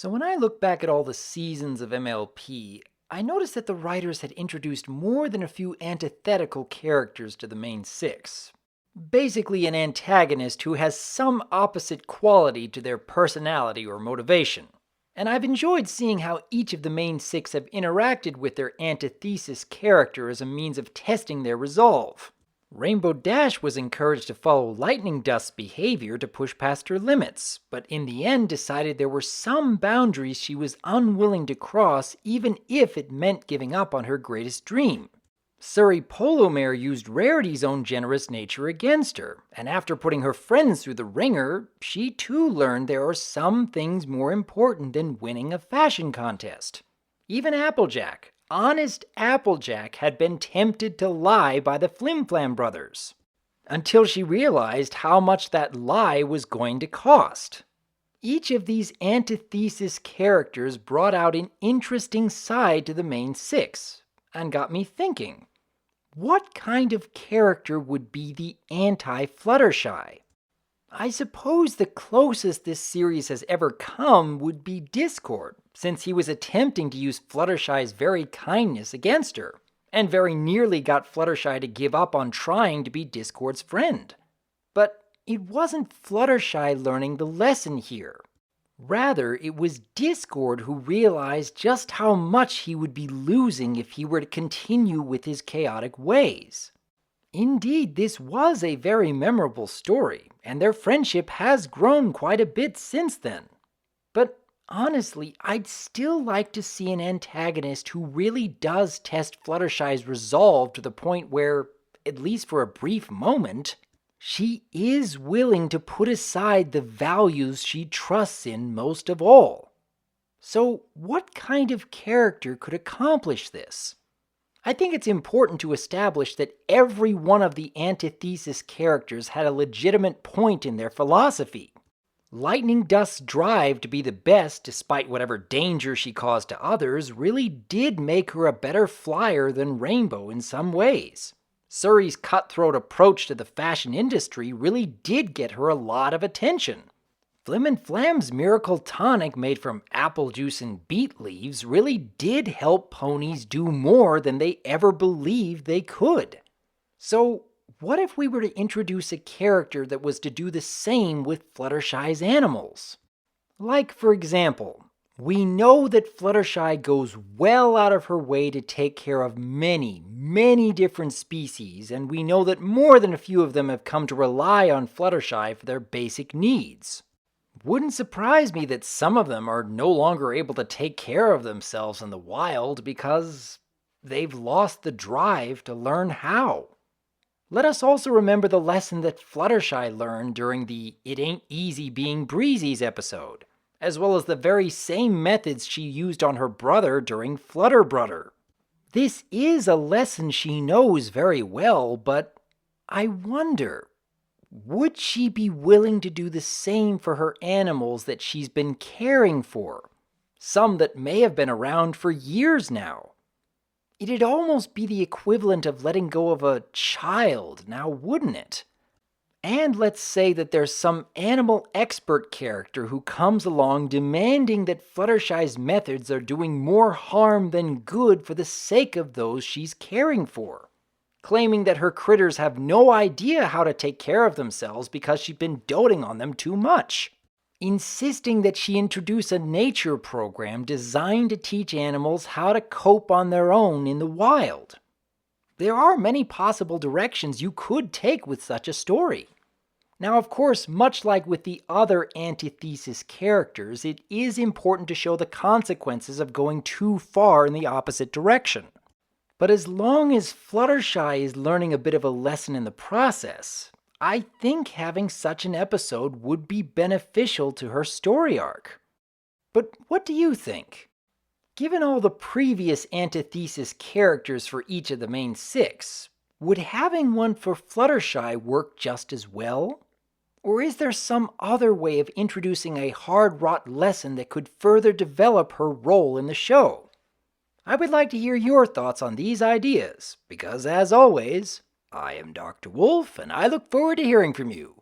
So when I look back at all the seasons of MLP, I noticed that the writers had introduced more than a few antithetical characters to the main six. Basically an antagonist who has some opposite quality to their personality or motivation. And I've enjoyed seeing how each of the main six have interacted with their antithesis character as a means of testing their resolve. Rainbow Dash was encouraged to follow Lightning Dust's behavior to push past her limits, but in the end decided there were some boundaries she was unwilling to cross even if it meant giving up on her greatest dream. Surrey Polomare used Rarity's own generous nature against her, and after putting her friends through the ringer, she too learned there are some things more important than winning a fashion contest. Even Applejack, honest Applejack, had been tempted to lie by the Flim Flam brothers, until she realized how much that lie was going to cost. Each of these antithesis characters brought out an interesting side to the main six, and got me thinking, what kind of character would be the anti-Fluttershy? I suppose the closest this series has ever come would be Discord, since he was attempting to use Fluttershy's very kindness against her, and very nearly got Fluttershy to give up on trying to be Discord's friend. But it wasn't Fluttershy learning the lesson here. Rather, it was Discord who realized just how much he would be losing if he were to continue with his chaotic ways. Indeed, this was a very memorable story, and their friendship has grown quite a bit since then. But honestly, I'd still like to see an antagonist who really does test Fluttershy's resolve to the point where, at least for a brief moment, she is willing to put aside the values she trusts in most of all. So, what kind of character could accomplish this? I think it's important to establish that every one of the antithesis characters had a legitimate point in their philosophy. Lightning Dust's drive to be the best, despite whatever danger she caused to others, really did make her a better flyer than Rainbow in some ways. Surrey's cutthroat approach to the fashion industry really did get her a lot of attention. Flim and Flam's miracle tonic made from apple juice and beet leaves really did help ponies do more than they ever believed they could. So, what if we were to introduce a character that was to do the same with Fluttershy's animals? Like, for example, we know that Fluttershy goes well out of her way to take care of many, many different species, and we know that more than a few of them have come to rely on Fluttershy for their basic needs. Wouldn't surprise me that some of them are no longer able to take care of themselves in the wild because they've lost the drive to learn how. Let us also remember the lesson that Fluttershy learned during the It Ain't Easy Being Breezy's episode, as well as the very same methods she used on her brother during Flutterbrudder. This is a lesson she knows very well, but I wonder, would she be willing to do the same for her animals that she's been caring for? Some that may have been around for years now. It'd almost be the equivalent of letting go of a child, now wouldn't it? And let's say that there's some animal expert character who comes along demanding that Fluttershy's methods are doing more harm than good for the sake of those she's caring for, claiming that her critters have no idea how to take care of themselves because she's been doting on them too much, insisting that she introduce a nature program designed to teach animals how to cope on their own in the wild. There are many possible directions you could take with such a story. Now, of course, much like with the other antithesis characters, it is important to show the consequences of going too far in the opposite direction. But as long as Fluttershy is learning a bit of a lesson in the process, I think having such an episode would be beneficial to her story arc. But what do you think? Given all the previous antithesis characters for each of the main six, would having one for Fluttershy work just as well? Or is there some other way of introducing a hard-wrought lesson that could further develop her role in the show? I would like to hear your thoughts on these ideas, because as always, I am Dr. Wolf, and I look forward to hearing from you.